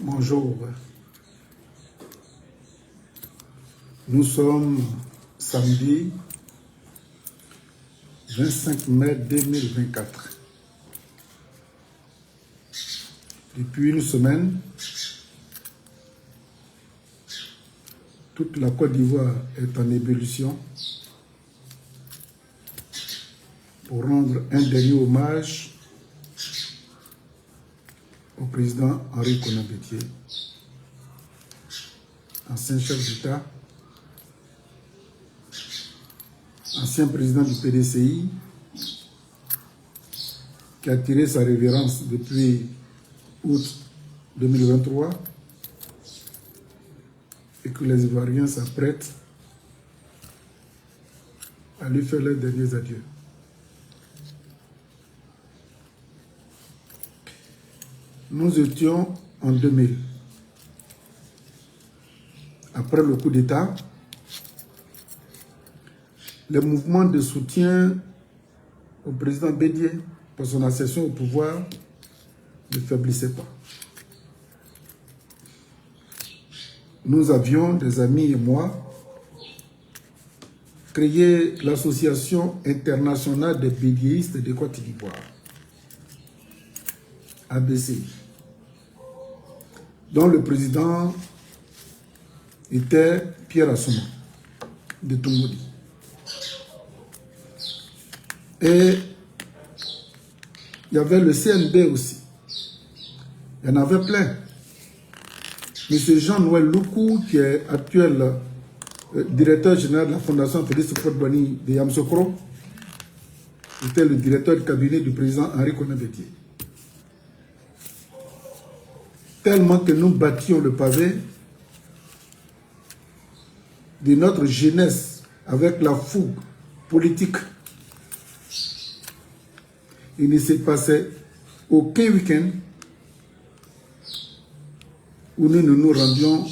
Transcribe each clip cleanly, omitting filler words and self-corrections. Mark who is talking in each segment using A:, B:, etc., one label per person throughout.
A: Bonjour. Nous sommes samedi 25 mai 2024. Depuis une semaine, toute la Côte d'Ivoire est en ébullition pour rendre un dernier hommage au président Henri Konan Bédié, ancien chef d'État, ancien président du PDCI, qui a tiré sa révérence depuis août 2023 et que les Ivoiriens s'apprêtent à lui faire leurs derniers adieux. Nous étions en 2000. Après le coup d'État, les mouvements de soutien au président Bédié pour son accession au pouvoir ne faiblissaient pas. Nous avions, des amis et moi, créé l'Association internationale des bédiéistes de Côte d'Ivoire, ABC, dont le président était Pierre Assouma de Tongoudi. Et il y avait le CNB aussi. Il y en avait plein. Monsieur Jean-Noël Loukou, qui est actuel directeur général de la Fondation Félix Houphouët-Boigny de Yamoussoukro, était le directeur du cabinet du président Henri Konan Bédié. Tellement que nous battions le pavé de notre jeunesse avec la fougue politique. Il ne s'est passé aucun week-end où nous ne nous rendions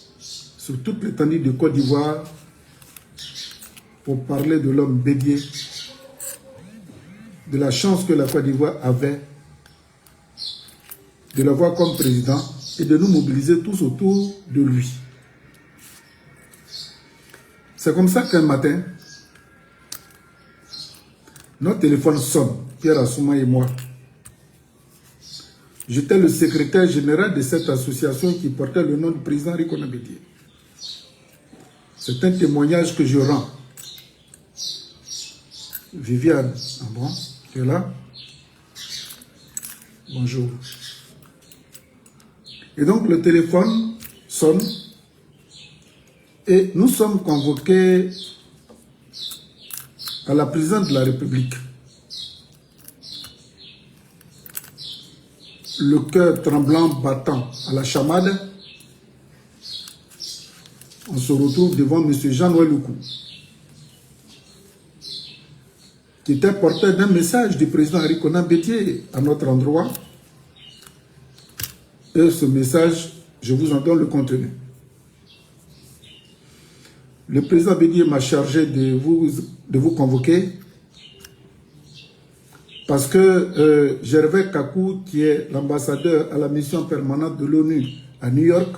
A: sur toute l'étendue de Côte d'Ivoire pour parler de l'homme Bédié, de la chance que la Côte d'Ivoire avait de l'avoir comme président et de nous mobiliser tous autour de lui. C'est comme ça qu'un matin, notre téléphone sonne, Pierre Assouma et moi. J'étais le secrétaire général de cette association qui portait le nom du président Henri Konan Bédié. C'est un témoignage que je rends. Viviane, ah bon, tu es là? Bonjour. Et donc le téléphone sonne et nous sommes convoqués à la présidence de la République. Le cœur tremblant, battant à la chamade, on se retrouve devant M. Jean-Noël Loukou, qui était porteur d'un message du président Henri Konan Bédié à notre endroit. Et ce message, je vous en donne le contenu. Le président Bédié m'a chargé de vous convoquer parce que Gervais Kakou, qui est l'ambassadeur à la mission permanente de l'ONU à New York,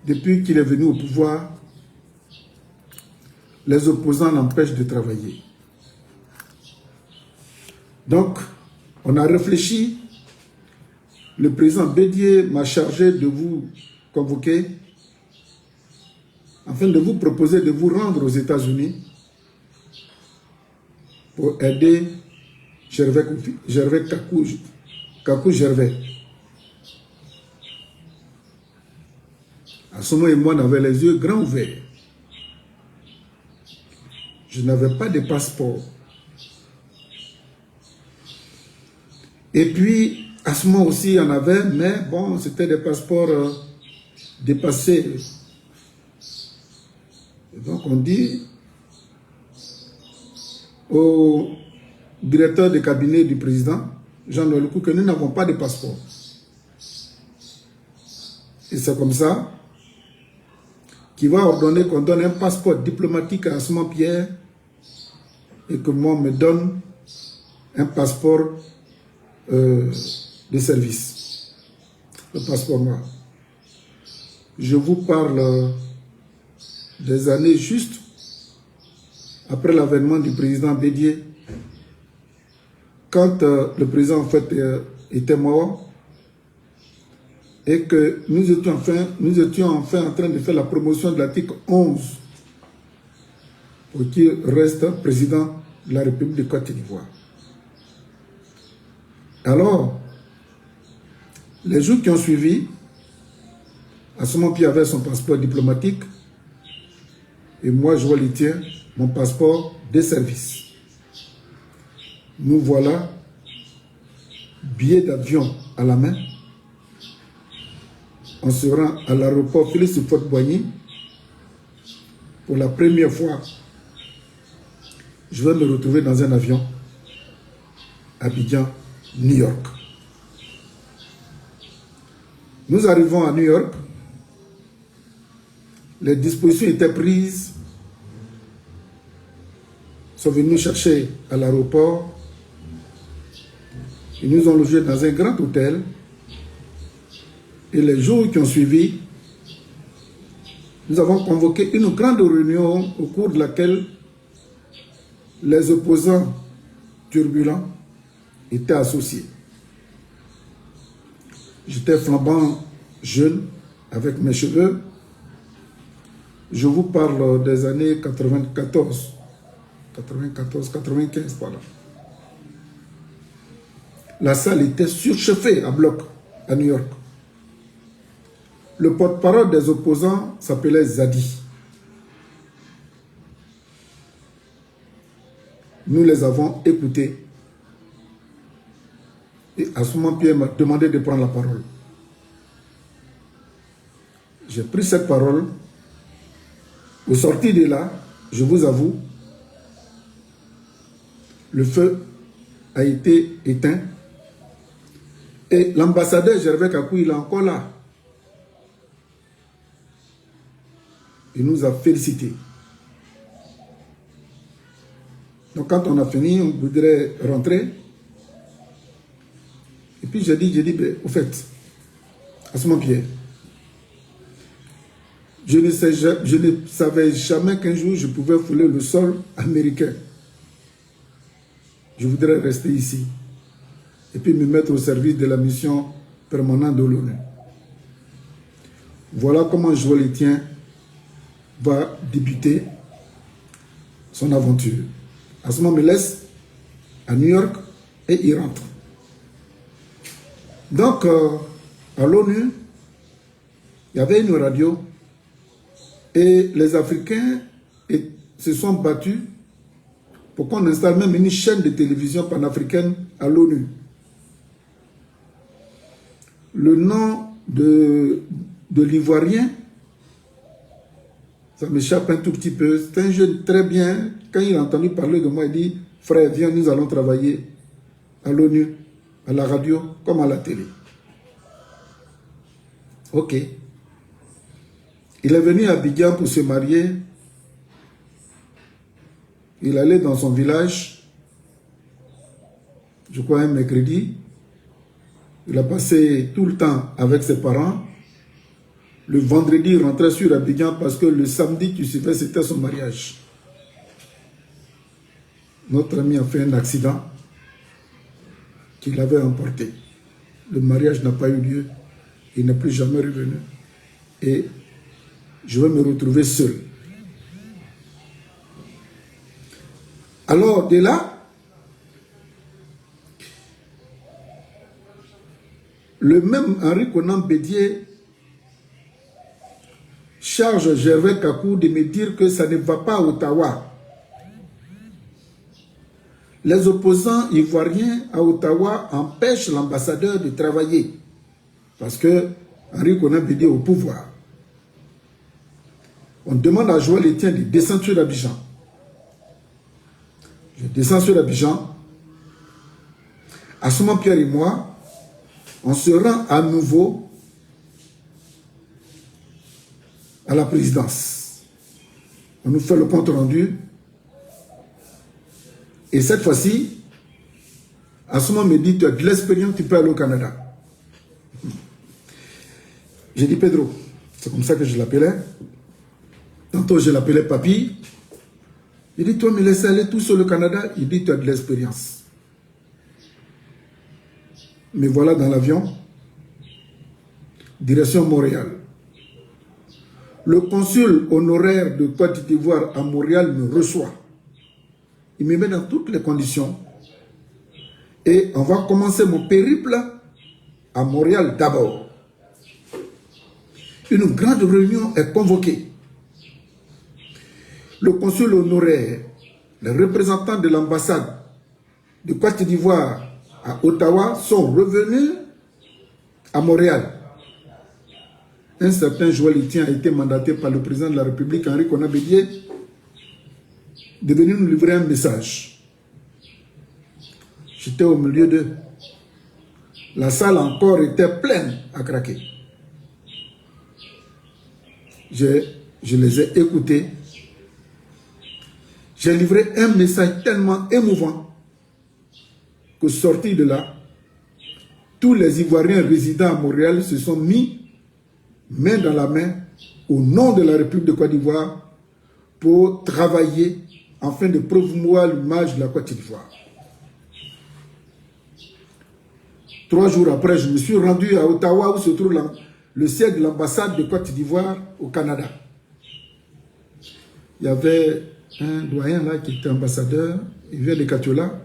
A: depuis qu'il est venu au pouvoir, les opposants l'empêchent de travailler. Donc, on a réfléchi. Le président Bédié m'a chargé de vous convoquer afin de vous proposer de vous rendre aux États-Unis pour aider Gervais Kakou Gervais. Assouma et moi, on avait les yeux grands ouverts. Je n'avais pas de passeport. Et puis, Assouma aussi en avait, mais bon, c'était des passeports dépassés. Et donc on dit au directeur de cabinet du président, Jean-Noël Loukou, que nous n'avons pas de passeport. Et c'est comme ça qu'il va ordonner qu'on donne un passeport diplomatique à Assouma Pierre et que moi on me donne un passeport de service. le passeport noir. Je vous parle des années justes après l'avènement du président Bédié. Quand le président en fait était mort et que nous étions enfin en train de faire la promotion de l'article 11 pour qu'il reste président de la République de Côte d'Ivoire. Alors, les jours qui ont suivi, Assouman Pierre avait son passeport diplomatique et moi, je vois le tien, mon passeport de service. Nous voilà, billets d'avion à la main. On se rend à l'aéroport Félix Houphouët-Boigny. Pour la première fois, je vais me retrouver dans un avion à Abidjan, New York. Nous arrivons à New York. Les dispositions étaient prises. Ils sont venus chercher à l'aéroport. Ils nous ont logés dans un grand hôtel. Et les jours qui ont suivi, nous avons convoqué une grande réunion au cours de laquelle les opposants turbulents étaient associés. J'étais flambant jeune avec mes cheveux. Je vous parle des années 94, 95 par là. La salle était surchauffée à bloc à New York. Le porte-parole des opposants s'appelait Zadi. Nous les avons écoutés. Et Assouman Pierre m'a demandé de prendre la parole. J'ai pris cette parole. Au sortir de là, je vous avoue, le feu a été éteint. Et l'ambassadeur Gervais Kakou, il est encore là. Il nous a félicités. Donc quand on a fini, on voudrait rentrer. Et puis j'ai dit, ben, au fait, Assouman Pierre, je ne savais jamais qu'un jour je pouvais fouler le sol américain. Je voudrais rester ici et puis me mettre au service de la mission permanente de l'ONU. Voilà comment Joël Etienne va débuter son aventure. Assouman me laisse à New York et il rentre. Donc, à l'ONU, il y avait une radio et les Africains se sont battus pour qu'on installe même une chaîne de télévision panafricaine à l'ONU. Le nom de l'Ivoirien, ça m'échappe un tout petit peu. C'est un jeune très bien. Quand il a entendu parler de moi, il dit, frère, viens, nous allons travailler à l'ONU, à la radio, comme à la télé. Ok. Il est venu à Abidjan pour se marier. Il allait dans son village, je crois un mercredi. Il a passé tout le temps avec ses parents. Le vendredi, il rentrait sur Abidjan parce que le samedi qui suivait, c'était son mariage. Notre ami a fait un accident qui l'avait emporté. Le mariage n'a pas eu lieu. Il n'est plus jamais revenu. Et je vais me retrouver seul. Alors, de là, le même Henri Konan Bédié charge Gervais Kakou de me dire que ça ne va pas à Ottawa. Les opposants ivoiriens à Ottawa empêchent l'ambassadeur de travailler parce que Henri Konan Bédié est au pouvoir. On demande à Joël Etienne de descendre sur Abidjan. Je descends sur Abidjan. Assouman Pierre et moi, on se rend à nouveau à la présidence. On nous fait le compte rendu. Et cette fois-ci, Assouman me dit, tu as de l'expérience, tu peux aller au Canada. J'ai dit Pedro, c'est comme ça que je l'appelais. Tantôt je l'appelais Papy. Il dit, toi, me laisser aller tout sur le Canada. Il dit, tu as de l'expérience. Me voilà dans l'avion, direction Montréal. Le consul honoraire de Côte d'Ivoire à Montréal me reçoit. Il me met dans toutes les conditions. Et on va commencer mon périple à Montréal d'abord. Une grande réunion est convoquée. Le consul honoraire, les représentants de l'ambassade de Côte d'Ivoire à Ottawa sont revenus à Montréal. Un certain Joël Etienne a été mandaté par le président de la République, Henri Konan Bédié, de venir nous livrer un message. J'étais au milieu d'eux. La salle encore était pleine à craquer. Je les ai écoutés. J'ai livré un message tellement émouvant que sorti de là, tous les Ivoiriens résidant à Montréal se sont mis main dans la main au nom de la République de Côte d'Ivoire pour travailler afin de promouvoir l'image de la Côte d'Ivoire. 3 jours après, je me suis rendu à Ottawa où se trouve le siège de l'ambassade de Côte d'Ivoire au Canada. Il y avait un doyen là qui était ambassadeur, il vient de Katiola.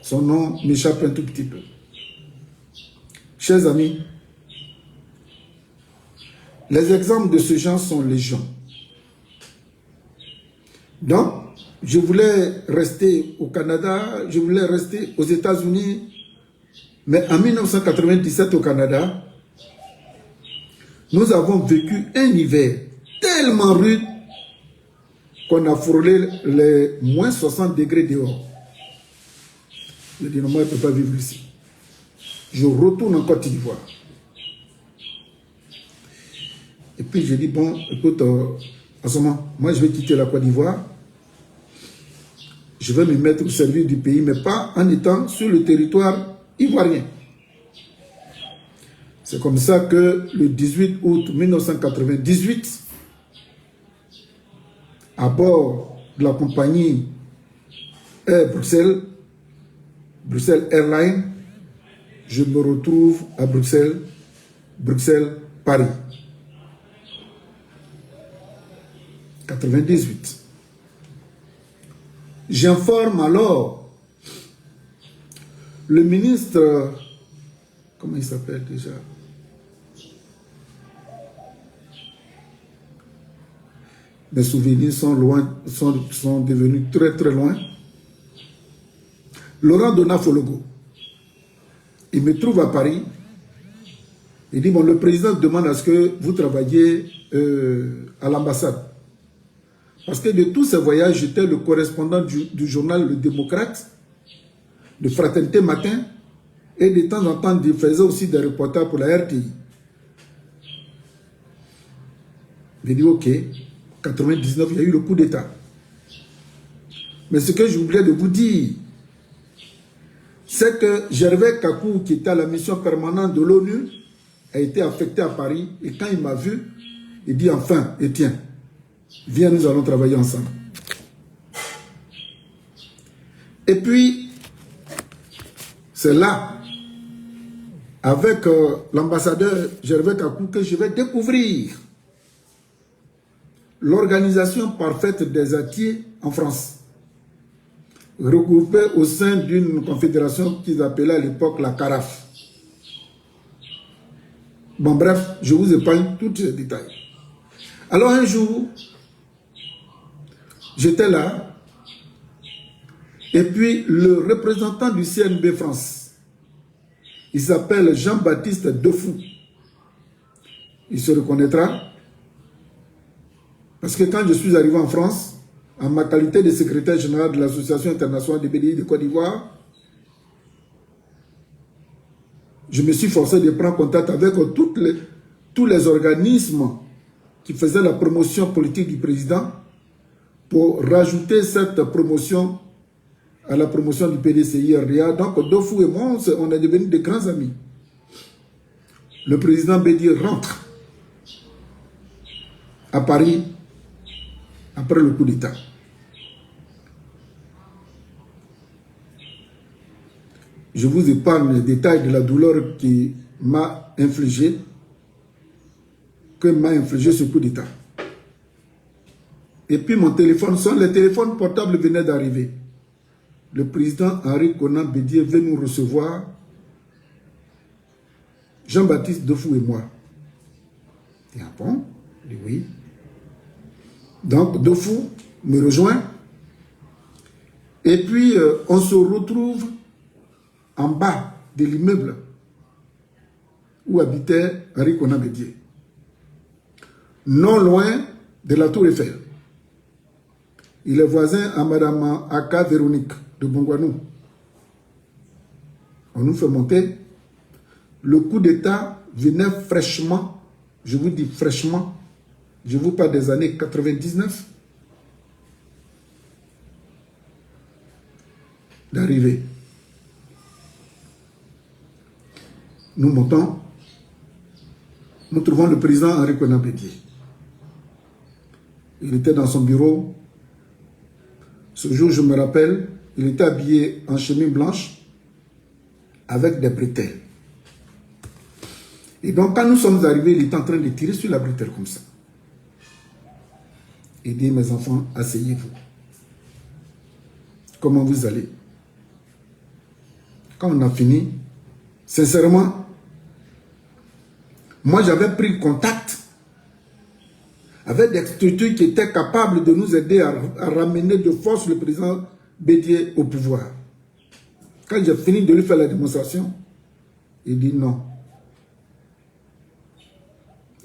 A: Son nom m'échappe un tout petit peu. Chers amis, les exemples de ce genre sont légion. Donc, je voulais rester au Canada, je voulais rester aux États-Unis, mais en 1997 au Canada, nous avons vécu un hiver tellement rude qu'on a frôlé les moins 60 degrés dehors. Je dis non, moi je ne peux pas vivre ici. Je retourne en Côte d'Ivoire. Et puis j'ai dit, bon, écoute, à ce moment, moi je vais quitter la Côte d'Ivoire. Je vais me mettre au service du pays, mais pas en étant sur le territoire ivoirien. C'est comme ça que le 18 août 1998, à bord de la compagnie Air Bruxelles, Bruxelles Airlines, je me retrouve à Bruxelles, Bruxelles-Paris. 98. J'informe alors le ministre, comment il s'appelle déjà? Mes souvenirs sont loin, sont devenus très très loin. Laurent Donafologo. Il me trouve à Paris. Il dit, bon, le président demande à ce que vous travailliez à l'ambassade. Parce que de tous ces voyages, j'étais le correspondant du journal Le Démocrate, de Fraternité Matin, et de temps en temps, je faisais aussi des reportages pour la RTI. J'ai dit, ok, 99, il y a eu le coup d'État. Mais ce que j'oubliais de vous dire, c'est que Gervais Kakou, qui était à la mission permanente de l'ONU, a été affecté à Paris. Et quand il m'a vu, il dit, enfin, Etienne, viens, nous allons travailler ensemble. Et puis, c'est là, avec l'ambassadeur Gervais Kakou, que je vais découvrir l'organisation parfaite des Atiers en France, regroupée au sein d'une confédération qu'ils appelaient à l'époque la CARAF. Bon bref, je vous épargne tous ces détails. Alors un jour, j'étais là, et puis le représentant du CNB France, il s'appelle Jean-Baptiste Defou. Il se reconnaîtra. Parce que quand je suis arrivé en France, en ma qualité de secrétaire général de l'Association internationale des BDI de Côte d'Ivoire, je me suis forcé de prendre contact avec tous les organismes qui faisaient la promotion politique du président pour rajouter cette promotion à la promotion du PDCI-RDA. Donc, Dofou et moi, on est devenus de grands amis. Le président Bédier rentre à Paris après le coup d'État. Je vous épargne les détails de la douleur qui m'a infligé, ce coup d'État. Et puis mon téléphone sonne, les téléphones portables venaient d'arriver. Le président Henri Konan Bédié veut nous recevoir, Jean-Baptiste Defou et moi. Et ah bon? Oui. Donc Defou me rejoint. Et puis on se retrouve en bas de l'immeuble où habitait Henri Konan Bédié. Non loin de la Tour Eiffel. Il est voisin à Madame Aka Véronique de Bongwanou. On nous fait monter. Le coup d'État venait fraîchement, je vous dis fraîchement, je vous parle des années 99, d'arriver. Nous montons, nous trouvons le président Henri Konan Bédié. Il était dans son bureau. Ce jour, je me rappelle, il était habillé en chemise blanche avec des bretelles. Et donc, quand nous sommes arrivés, il était en train de tirer sur la bretelle comme ça. Il dit, mes enfants, asseyez-vous. Comment vous allez? Quand on a fini, sincèrement, moi j'avais pris contact avec des structures qui étaient capables de nous aider à ramener de force le président Bédié au pouvoir. Quand j'ai fini de lui faire la démonstration, il dit non.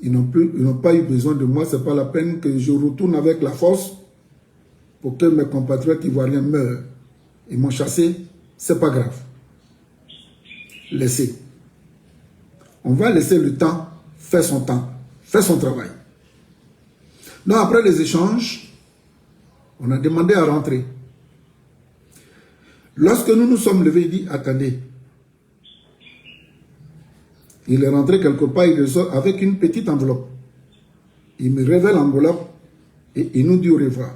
A: Ils n'ont pas eu besoin de moi, ce n'est pas la peine que je retourne avec la force pour que mes compatriotes ivoiriens meurent. Ils m'ont chassé, ce n'est pas grave. Laissez. On va laisser le temps faire son travail. Donc après les échanges, on a demandé à rentrer. Lorsque nous nous sommes levés, il dit, attendez. Il est rentré quelque part, il ressort avec une petite enveloppe. Il me révèle l'enveloppe et il nous dit au revoir.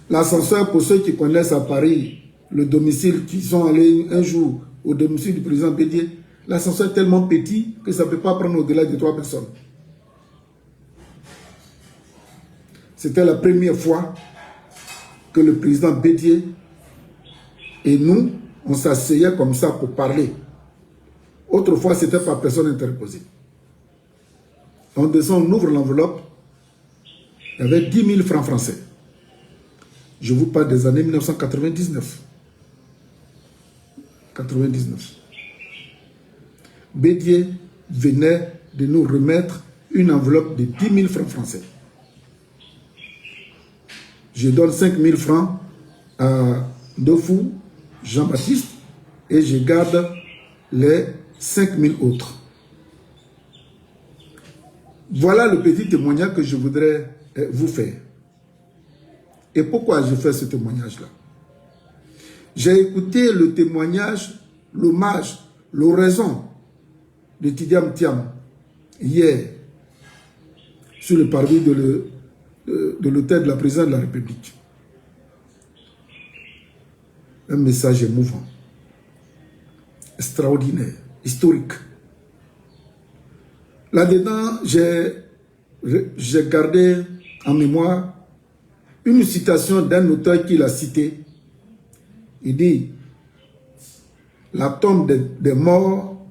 A: L'ascenseur, pour ceux qui connaissent à Paris, le domicile, qui sont allés un jour au domicile du président Bédié, l'ascenseur est tellement petit que ça ne peut pas prendre au-delà de 3 personnes. C'était la première fois que le président Bédié et nous, on s'asseyait comme ça pour parler. Autrefois, c'était par personne interposée. On descend, on ouvre l'enveloppe. Il y avait 10 000 francs français. Je vous parle des années 1999. 99. Bédié venait de nous remettre une enveloppe de 10 000 francs français. Je donne 5 000 francs à Defou, Jean-Baptiste, et je garde les 5 000 autres. Voilà le petit témoignage que je voudrais vous faire. Et pourquoi je fais ce témoignage-là? J'ai écouté le témoignage, l'hommage, l'oraison de Tidiam Thiam hier sur le parvis de l'hôtel de la présidence de la République. Un message émouvant, extraordinaire, historique. Là-dedans, j'ai gardé en mémoire une citation d'un auteur qui l'a cité. Il dit, la tombe des morts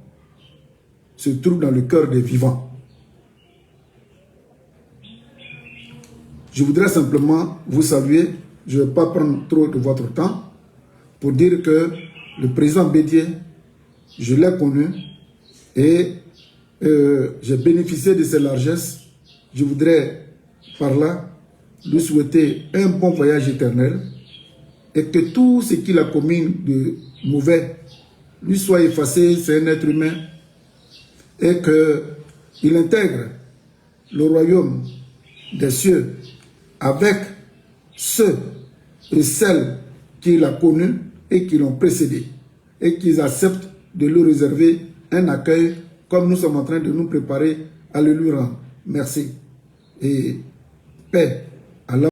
A: se trouve dans le cœur des vivants. Je voudrais simplement vous saluer, je ne vais pas prendre trop de votre temps, pour dire que le président Bédié, je l'ai connu et j'ai bénéficié de ses largesses. Je voudrais par là lui souhaiter un bon voyage éternel et que tout ce qu'il a commis de mauvais lui soit effacé. C'est un être humain et qu'il intègre le royaume des cieux avec ceux et celles qu'il a connus et qui l'ont précédé et qu'ils acceptent de lui réserver un accueil comme nous sommes en train de nous préparer à le lui rendre. Merci. et paix à l'homme.